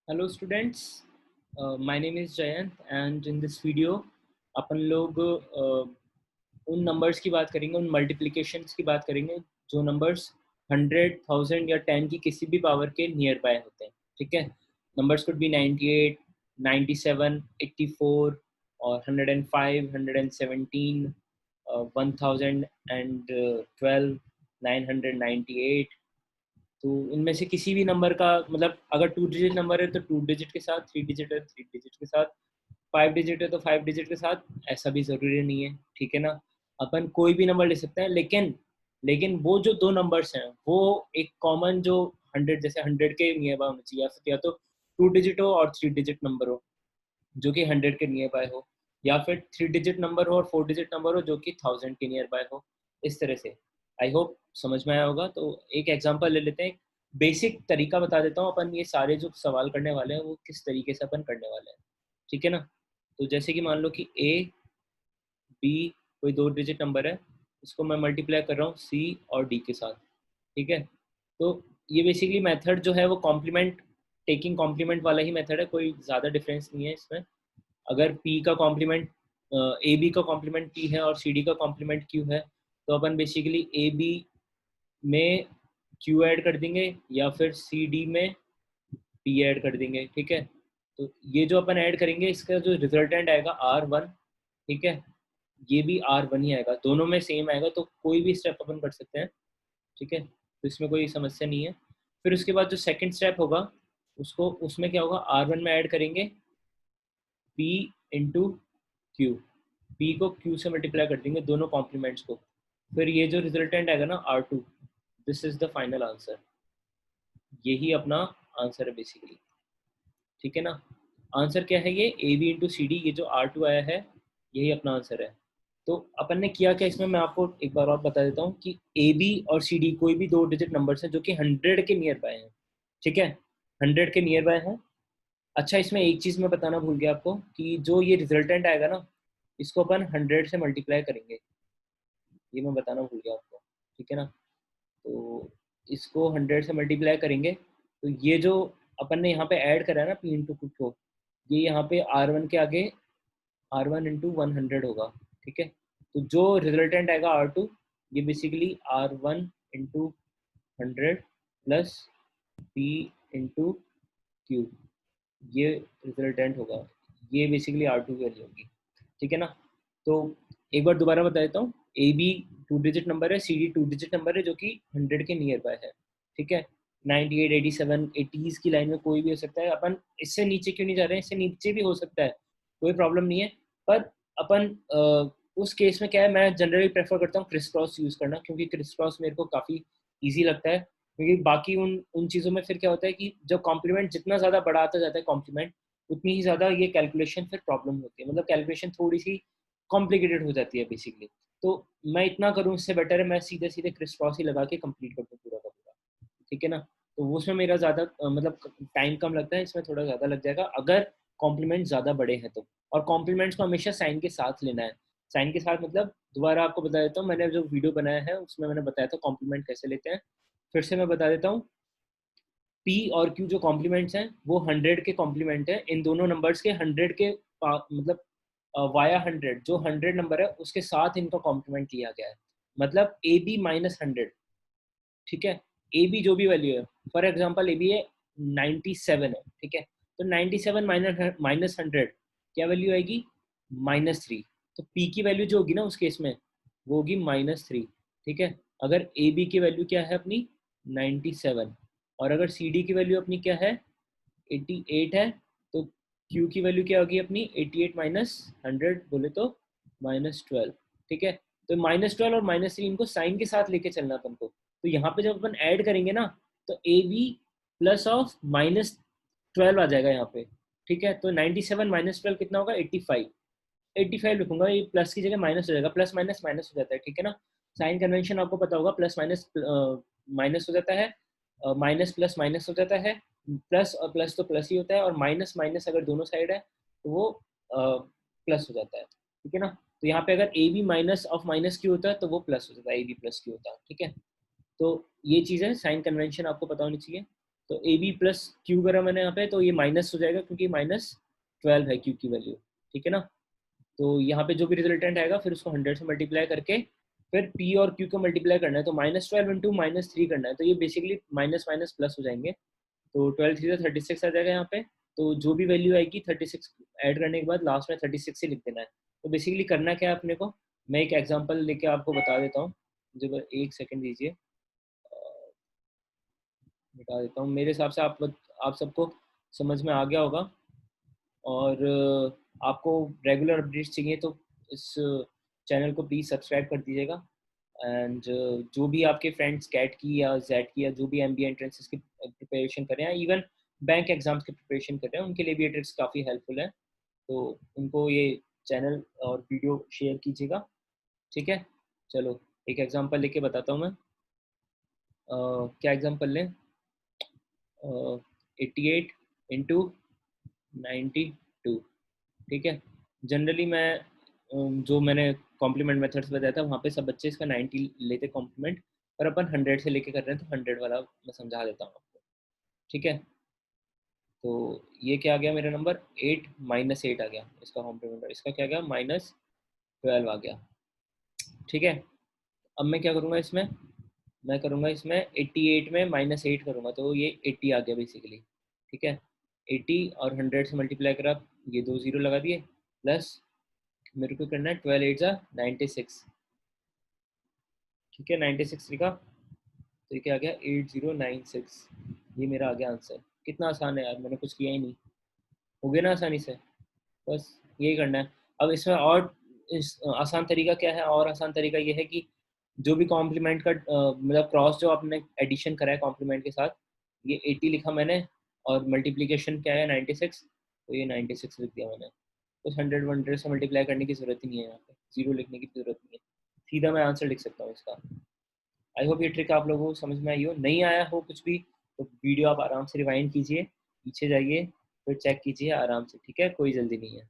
Hello students, my name is Jayant and in this video अपन लोग उन नंबर्स की बात करेंगे, उन मल्टीप्लिकेशंस की बात करेंगे जो नंबर्स 100, 1000 या 10 की किसी भी पावर के नियर बाय होते हैं। ठीक है, नंबर्स कुड बी 98, 97, 84 और 105, 117, 1012, 998। तो इनमें से किसी भी नंबर का मतलब अगर 2 डिजिट नंबर है तो 2 डिजिट के साथ, 3 डिजिट है 3 डिजिट के साथ, 5 डिजिट है तो 5 डिजिट के साथ। ऐसा भी ज़रूरी नहीं है, ठीक है ना। अपन कोई भी नंबर ले सकते हैं, लेकिन लेकिन वो जो दो नंबर्स हैं वो एक कॉमन जो 100 के नियर बाय होना चाहिए, या तो 2 डिजिट हो और 3 डिजिट नंबर हो जो कि 100 के नियर बाय हो, या फिर 3 डिजिट नंबर हो और 4 डिजिट नंबर हो जो कि 1000 के नियर बाय हो। इस तरह से आई होप समझ में आया होगा। तो एक एग्जांपल ले लेते हैं, बेसिक तरीका बता देता हूँ। अपन ये सारे जो सवाल करने वाले हैं वो किस तरीके से अपन करने वाले हैं, ठीक है ना। तो जैसे कि मान लो कि ए बी कोई 2 डिजिट नंबर है, इसको मैं मल्टीप्लाई कर रहा हूँ सी और डी के साथ, ठीक है। तो ये बेसिकली मेथड जो है वो कॉम्प्लीमेंट, टेकिंग कॉम्प्लीमेंट वाला ही मेथड है, कोई ज़्यादा डिफरेंस नहीं है इसमें। अगर P का कॉम्प्लीमेंट ए बी का कॉम्प्लीमेंट P है और सी डी का कॉम्प्लीमेंट Q है, तो अपन बेसिकली ए बी में Q ऐड कर देंगे या फिर सी डी में P ऐड कर देंगे, ठीक है। तो ये जो अपन ऐड करेंगे इसका जो रिजल्टेंट आएगा R1, ठीक है, ये भी R1 ही आएगा, दोनों में सेम आएगा, तो कोई भी स्टेप अपन कर सकते हैं, ठीक है। तो इसमें कोई समस्या नहीं है। फिर उसके बाद जो सेकंड स्टेप होगा उसको, उसमें क्या होगा, R1 में ऐड करेंगे P इंटू क्यू, P को Q से मल्टीप्लाई कर देंगे दोनों कॉम्प्लीमेंट्स को। फिर ये जो रिजल्टेंट आएगा ना R2, this is the final answer. यही अपना आंसर है बेसिकली, ठीक है ना। आंसर क्या है, ये A B into C D, ये जो R2 आया है यही अपना आंसर है। तो अपन ने किया क्या इसमें, मैं आपको एक बार और बता देता हूँ कि ए बी और सी डी कोई भी 2 डिजिट नंबर्स हैं जो कि 100 के नियर बाय हैं, ठीक है, 100 के नियर बाय हैं। अच्छा, इसमें एक चीज़ मैं बताना भूल गया आपको कि जो ये रिजल्टेंट आएगा ना, इसको अपन 100 से मल्टीप्लाई करेंगे, ये मैं बताना भूल गया आपको, ठीक है ना। तो इसको 100 से मल्टीप्लाई करेंगे, तो ये जो अपन ने यहाँ पे ऐड करा है ना पी इंटू को, ये यहाँ पे R1 के आगे R1 इंटू 100 होगा, ठीक है। तो जो रिजल्टेंट आएगा R2, ये basically R1 into 100 plus P into Q, ये रिजल्टेंट होगा, ये बेसिकली R2 की वैल्यू होगी, ठीक है ना। तो एक बार दोबारा बता देता हूँ, ए बी 2 डिजिट नंबर है, सी डी 2 डिजिट नंबर है जो कि 100 के नियर बाय है, ठीक है। 98, 87, 80s की लाइन में कोई भी हो सकता है, अपन इससे नीचे क्यों नहीं जा रहे हैं, इससे नीचे भी हो सकता है, कोई प्रॉब्लम नहीं है। पर अपन उस केस में क्या है, मैं जनरली प्रेफर करता हूँ क्रिस क्रॉस यूज़ करना, क्योंकि क्रिस क्रॉस मेरे को काफ़ी ईजी लगता है। क्योंकि बाकी उन उन चीज़ों में फिर क्या होता है कि जब कॉम्प्लीमेंट जितना ज़्यादा बड़ा आता जाता है कॉम्प्लीमेंट, उतनी ही ज़्यादा ये कैलकुलेशन फिर प्रॉब्लम होती है, मतलब कैलकुलेशन थोड़ी सी कॉम्प्लिकेटेड हो जाती है बेसिकली। तो मैं इतना करूँ, इससे बेटर है मैं सीधे सीधे क्रिस क्रॉस ही लगा के कंप्लीट कर दूँ पूरा का पूरा, ठीक है ना। तो वो उसमें मेरा ज़्यादा मतलब टाइम कम लगता है, इसमें थोड़ा ज़्यादा लग जाएगा अगर कॉम्प्लीमेंट ज़्यादा बड़े हैं तो। और कॉम्प्लीमेंट्स को हमेशा साइन के साथ लेना है। साइन के साथ मतलब दोबारा आपको बता देता हूँ, मैंने जो वीडियो बनाया है उसमें मैंने बताया था कॉम्प्लीमेंट कैसे लेते हैं। फिर से मैं बता देता हूँ, पी और क्यू जो कॉम्प्लीमेंट्स हैं वो 100 के कॉम्प्लीमेंट है, इन दोनों नंबर्स के 100 के मतलब वाया 100 जो 100 नंबर है उसके साथ इनका कॉम्प्लीमेंट लिया गया है, मतलब ए बी माइनस 100, ठीक है। ए बी जो भी वैल्यू है, फॉर एग्जाम्पल ए बी है 97 है, ठीक है। तो 97 माइनस 100 क्या वैल्यू आएगी, -3। तो पी की वैल्यू जो होगी ना उस केस में वो होगी -3, ठीक है। अगर ए बी की वैल्यू क्या है अपनी 97, और अगर सी डी की वैल्यू अपनी क्या है 88 है, तो क्यू की वैल्यू क्या होगी अपनी 88 माइनस 100 बोले तो -12, ठीक है। तो -12 और -3 इनको साइन के साथ लेके चलना अपन को। तो यहाँ पे जब अपन ऐड करेंगे ना, तो ए बी प्लस ऑफ -12 आ जाएगा यहाँ पे, ठीक है। तो 97 माइनस 12 कितना होगा 85, 85 लिखूंगा, ये प्लस की जगह माइनस हो जाएगा, प्लस माइनस माइनस हो जाता है, ठीक है ना। साइन कन्वेंशन आपको पता होगा, प्लस माइनस माइनस हो जाता है, माइनस प्लस माइनस हो जाता है, प्लस और प्लस तो प्लस ही होता है, और माइनस माइनस अगर दोनों साइड है तो वो प्लस हो जाता है, ठीक है ना। तो यहाँ पे अगर A B minus of minus Q होता है तो वो प्लस हो जाता है, ए बी प्लस क्यू होता है, ठीक है। तो ये चीज़ है, साइन कन्वेंशन आपको पता होनी चाहिए। तो ए बी प्लस क्यू करा मैंने यहाँ पे, तो ये माइनस हो जाएगा क्योंकि -12 है क्यू की वैल्यू, ठीक है ना। तो यहाँ पे जो भी रिजल्टेंट आएगा फिर उसको 100 से मल्टीप्लाई करके फिर पी और क्यू को मल्टीप्लाई करना है, तो -12 इंटू -3 करना है, तो ये बेसिकली माइनस माइनस प्लस हो जाएंगे। तो 12 3 से 36 आ जाएगा यहाँ पे। तो जो भी वैल्यू आएगी 36 ऐड करने के बाद लास्ट में 36 ही लिख देना है। तो बेसिकली करना क्या है अपने को, मैं एक एग्जांपल लेके आपको बता देता हूँ, मुझे बस एक सेकंड दीजिए, बता देता हूँ। मेरे हिसाब से आप सबको समझ में आ गया होगा। और आपको रेगुलर अपडेट्स चाहिए तो इस चैनल को प्लीज़ सब्सक्राइब कर दीजिएगा। एंड जो भी आपके फ्रेंड्स कैट की या जेड की या जो भी एमबीए एंट्रेंसेस की प्रिपरेशन कर रहे हैं, इवन बैंक एग्जाम्स की प्रिपरेशन कर रहे हैं, उनके लिए भी ये ट्रिक्स काफ़ी हेल्पफुल है। तो उनको ये चैनल और वीडियो शेयर कीजिएगा, ठीक है। चलो एक एग्जांपल लेके बताता हूँ मैं। क्या एग्जांपल लें, 88 इंटू 92, ठीक है। जनरली मैं जो मैंने कॉम्प्लीमेंट मेथड्स बताया था वहाँ पे सब बच्चे इसका 90 लेते कॉम्प्लीमेंट, पर अपन 100 से लेके कर रहे हैं तो 100 वाला मैं समझा देता हूँ आपको, ठीक है। तो ये क्या आ गया मेरा नंबर, 8 -8 आ गया इसका कॉम्प्लीमेंट, इसका क्या आ गया -12 आ गया, ठीक है। अब मैं क्या करूँगा इसमें, मैं करूँगा इसमें 88 में -8 करूँगा, तो ये 80 आ गया बेसिकली, ठीक है। 80 और 100 से मल्टीप्लाई करा, ये 2 जीरो लगा दिए, प्लस मेरे को करना है 12 8 जा 96, ठीक है। 96 लिखा, तो ये क्या आ गया 8096, ये मेरा आ गया आंसर। कितना आसान है यार, मैंने कुछ किया ही नहीं, हो गया ना आसानी से। बस यही करना है। अब इसमें और आसान तरीका क्या है, और आसान तरीका ये है कि जो भी कॉम्प्लीमेंट का मतलब क्रॉस जो आपने एडिशन करा है कॉम्प्लीमेंट के साथ, ये 80 लिखा मैंने और मल्टीप्लिकेशन क्या है 96, तो ये 96 लिख दिया मैंने। कुछ 100 से मल्टीप्लाई करने की जरूरत ही नहीं है, यहाँ पे जीरो लिखने की जरूरत नहीं है, सीधा मैं आंसर लिख सकता हूँ इसका। आई होप ये ट्रिक आप लोगों को समझ में आई हो, नहीं आया हो कुछ भी तो वीडियो आप आराम से रिवाइंड कीजिए, पीछे जाइए, फिर चेक कीजिए आराम से, ठीक है, कोई जल्दी नहीं है।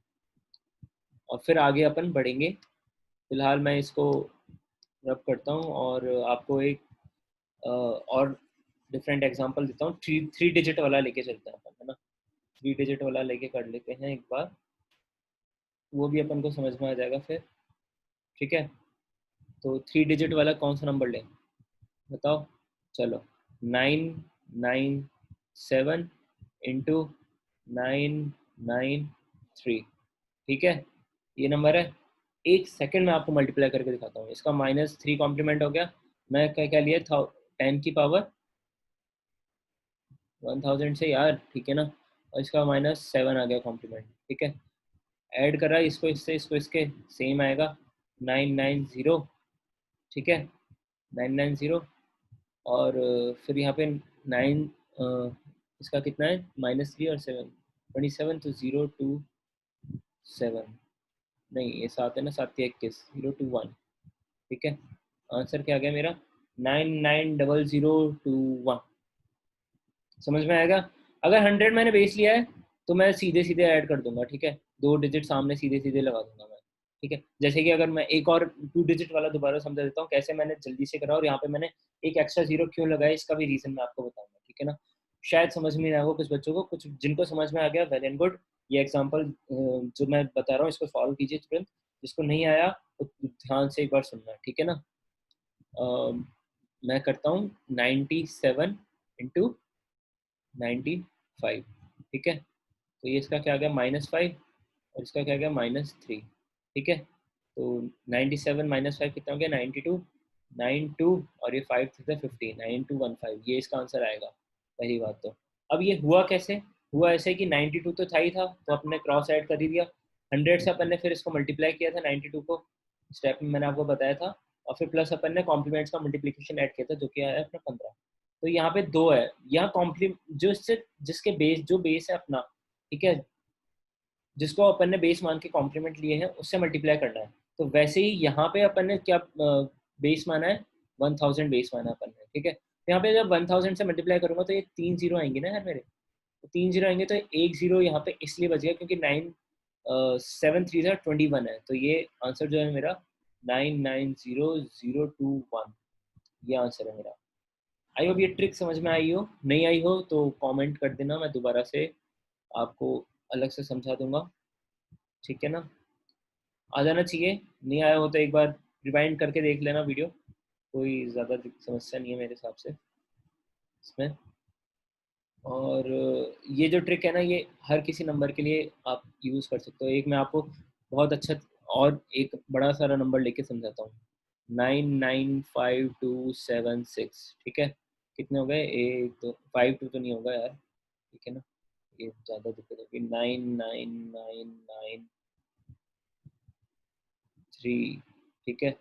और फिर आगे अपन बढ़ेंगे। फिलहाल मैं इसको रब करता हूँ और आपको एक और डिफरेंट एग्जांपल देता हूँ। थ्री डिजिट वाला लेके चलते हैं अपन, है ना। 3 डिजिट वाला लेके कर लेते हैं एक बार, वो भी अपन को समझ में आ जाएगा फिर, ठीक है। तो 3 डिजिट वाला कौन सा नंबर लें बताओ। चलो 997 इंटू 993, ठीक है, ये नंबर है। एक सेकंड में आपको मल्टीप्लाई करके दिखाता हूँ। इसका -3 कॉम्प्लीमेंट हो गया, मैं क्या क्या लिया था 10 की पावर 1000 से यार, ठीक है ना। और इसका -7 आ गया कॉम्प्लीमेंट, ठीक है। ऐड करा इसको इससे, इसको इसके, सेम आएगा 990, ठीक है, 990। और फिर यहाँ पे 9 इसका कितना है -3 और 7 27, तो 027, नहीं ये 7 है ना, 7 21, 021, ठीक है। आंसर क्या आ गया मेरा 990021, समझ में आएगा। अगर 100 मैंने बेस लिया है तो मैं सीधे सीधे ऐड कर दूंगा, ठीक है, 2 डिजिट सामने सीधे सीधे लगा दूंगा मैं, ठीक है। जैसे कि अगर मैं एक और 2 डिजिट वाला दोबारा समझा देता हूँ कैसे मैंने जल्दी से करा, और यहाँ पे मैंने एक एक्स्ट्रा जीरो क्यों लगाया इसका भी रीजन मैं आपको बताऊंगा, ठीक है ना। शायद समझ में ना आएगा कुछ बच्चों को, कुछ जिनको समझ में आ गया वेल एंड गुड। ये एग्जाम्पल जो मैं बता रहा हूँ इसको सॉल्व कीजिए तुरंत, जिसको नहीं आया तो ध्यान से एक बार सुनना, ठीक है ना। मैं करता हूँ 97 इंटू 95, ठीक है। तो ये इसका क्या आ गया -5 और इसका क्या आ गया -3, ठीक है। तो 97 -5 कितना हो गया 92, 92 और ये 5 थे 50, 9215, ये इसका आंसर आएगा। पहली बात तो अब ये हुआ कैसे, हुआ ऐसे कि 92 तो था ही था, तो अपने क्रॉस ऐड कर ही दिया। 100 से अपन ने फिर इसको मल्टीप्लाई किया था 92 को, स्टेप में मैंने आपको बताया था। और फिर प्लस अपन ने कॉम्प्लीमेंट्स का मल्टीप्लिकेशन ऐड किया था जो कि आया अपना 15। तो यहाँ पे 2 है, यहाँ कॉम्प्ली जो इससे जिसके बेस जो बेस है अपना, ठीक है, जिसको अपन ने बेस मान के कॉम्प्लीमेंट लिए हैं उससे मल्टीप्लाई करना है। तो वैसे ही यहाँ पे अपन ने क्या बेस माना है 1000 बेस माना अपन ने, ठीक है। तो यहाँ पे जब 1000 से मल्टीप्लाई करूंगा तो ये 3 जीरो आएंगे ना यार मेरे, तो 3 जीरो आएंगे, तो एक जीरो यहाँ पे इसलिए बच गया क्योंकि 7 3 21 है, तो ये आंसर जो है मेरा 990021, ये आंसर है मेरा। आई होप ये ट्रिक समझ में आई हो, नहीं आई हो तो कमेंट कर देना, मैं दोबारा से आपको अलग से समझा दूंगा, ठीक है ना। आ जाना चाहिए, नहीं आया हो तो एक बार रिवाइंड करके देख लेना वीडियो, कोई ज़्यादा समस्या नहीं है मेरे हिसाब से इसमें। और ये जो ट्रिक है ना, ये हर किसी नंबर के लिए आप यूज़ कर सकते हो। एक मैं आपको बहुत अच्छा और एक बड़ा सारा नंबर लेके समझाता हूँ, 995276, ठीक है। कितने हो गए, एक दो, 52 तो नहीं होगा यार, ठीक है ना, ये ज़्यादा दिक्कत होगी, 99993, ठीक है,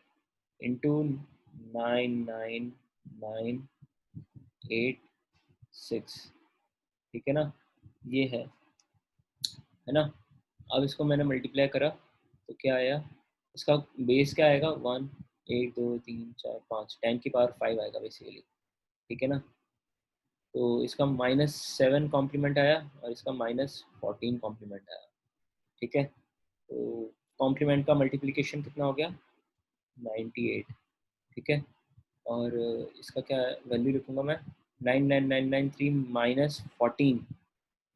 इंटू 9998 6, ठीक है ना, ये है ना। अब इसको मैंने मल्टीप्लाई करा तो क्या आया, इसका बेस क्या आएगा, 1 2 3 4 5, 10 की पावर 5 आएगा बेसिकली, ठीक है ना। तो इसका -7 कॉम्प्लीमेंट आया और इसका -14 कॉम्प्लीमेंट आया, ठीक है। तो कॉम्प्लीमेंट का मल्टीप्लिकेशन कितना हो गया, 98, ठीक है। और इसका क्या वैल्यू लिखूंगा मैं, 99993 -14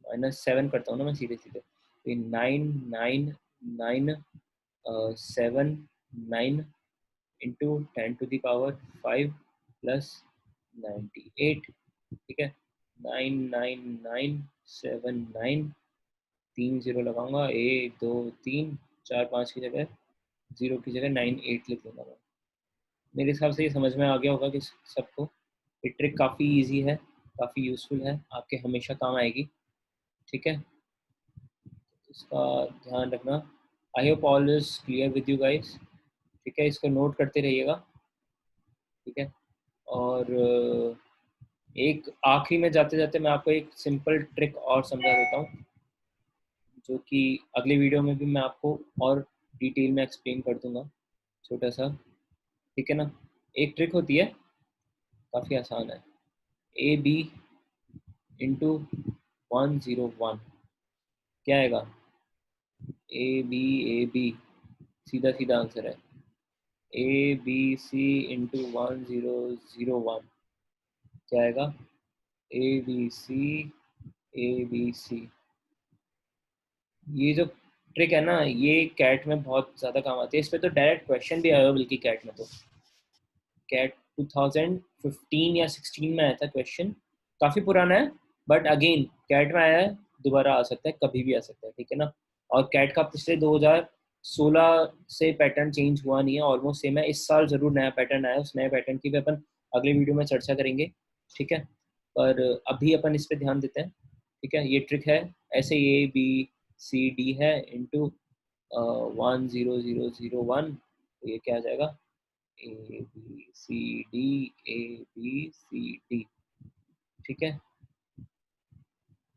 -7 करता हूँ ना मैं सीधे सीधे, तो 9997 into 10 to the power 5 plus 98, ठीक है। 99979, 3 0 लगाऊंगा, 1 2 3 4 5 की जगह, 0 की जगह 98 लिख लूँगा मैं। मेरे हिसाब से ये समझ में आ गया होगा कि सबको ये ट्रिक काफ़ी इजी है, काफ़ी यूज़फुल है, आपके हमेशा काम आएगी, ठीक है। इसका ध्यान रखना। I hope all is clear with you guys, ठीक है। इसको नोट करते रहिएगा, ठीक है। और एक आखिरी में जाते जाते मैं आपको एक सिंपल ट्रिक और समझा देता हूँ, जो कि अगले वीडियो में भी मैं आपको और डिटेल में एक्सप्लेन कर दूंगा, छोटा सा, ठीक है ना। एक ट्रिक होती है, काफ़ी आसान है, AB × 101, क्या आएगा, ए बी सीधा सीधा आंसर है, ABC × 1001, क्या आएगा, ABC। ये जो ट्रिक है ना, ये कैट में बहुत ज़्यादा काम आती है, इस पर तो डायरेक्ट क्वेश्चन भी आया हो, बल्कि कैट में तो, कैट 2015 या 16 में आया था क्वेश्चन, काफ़ी पुराना है, बट अगेन कैट में आया है, दोबारा आ सकता है, कभी भी आ सकता है, ठीक है ना। और कैट का पिछले 2016 से पैटर्न चेंज हुआ नहीं है, ऑलमोस्ट सेम है। इस साल ज़रूर नया पैटर्न आया है, उस नए पैटर्न की भी अपन अगले वीडियो में चर्चा करेंगे, ठीक है। पर अभी अपन इस पर ध्यान देते हैं, ठीक है। ये ट्रिक है, ऐसे ABCD है इंटू 10001, तो ये क्या आ जाएगा, ABCD, ठीक है।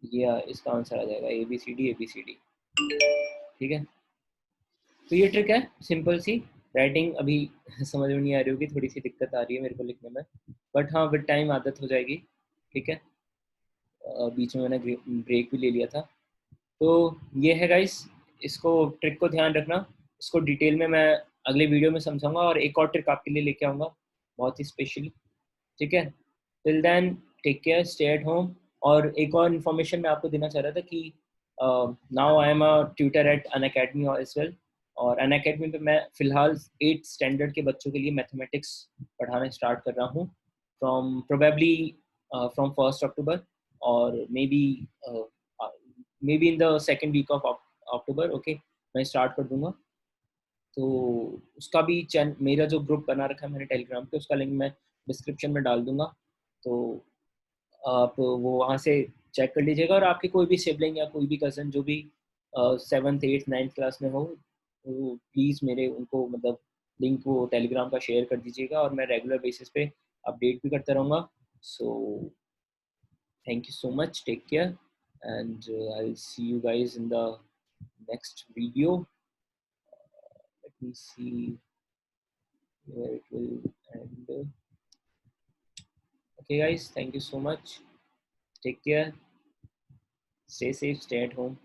ये इसका आंसर आ जाएगा ABCD, ठीक है। तो ये ट्रिक है सिंपल सी, राइटिंग अभी समझ में नहीं आ रही होगी, थोड़ी सी दिक्कत आ रही है मेरे को लिखने में, बट हाँ विद टाइम आदत हो जाएगी, ठीक है। बीच में मैंने ब्रेक भी ले लिया था। तो ये है गाइस, इसको ट्रिक को ध्यान रखना, इसको डिटेल में मैं अगले वीडियो में समझाऊंगा, और एक और ट्रिक आपके लिए लेके आऊँगा बहुत ही स्पेशली, ठीक है। Till then take care, stay at home. और एक और इन्फॉर्मेशन मैं आपको देना चाह रहा था कि now I am a tutor at Unacademy as well, और अन अकेडमी पे मैं फ़िलहाल 8th स्टैंडर्ड के बच्चों के लिए मैथमेटिक्स पढ़ाना स्टार्ट कर रहा हूँ, फ्रॉम प्रोबेबली फ्रॉम 1 अक्टूबर, और may be in the second week of October, okay, मैं स्टार्ट कर दूंगा। तो उसका भी मेरा जो ग्रुप बना रखा है मैंने टेलीग्राम पे, उसका लिंक मैं डिस्क्रिप्शन में डाल दूंगा, तो आप वो वहाँ से चेक कर लीजिएगा। और आपके कोई भी सिबलिंग या कोई भी कज़न जो भी 7th 8th 9th क्लास में हो, तो प्लीज़ मेरे उनको मतलब लिंक वो टेलीग्राम का शेयर कर दीजिएगा, और मैं रेगुलर बेसिस पे अपडेट भी करता रहूँगा। So thank you so much, take care, and I'll see you guys in the next video. Let me see where it will end. Okay guys, thank you so much, take care, stay safe, stay at home.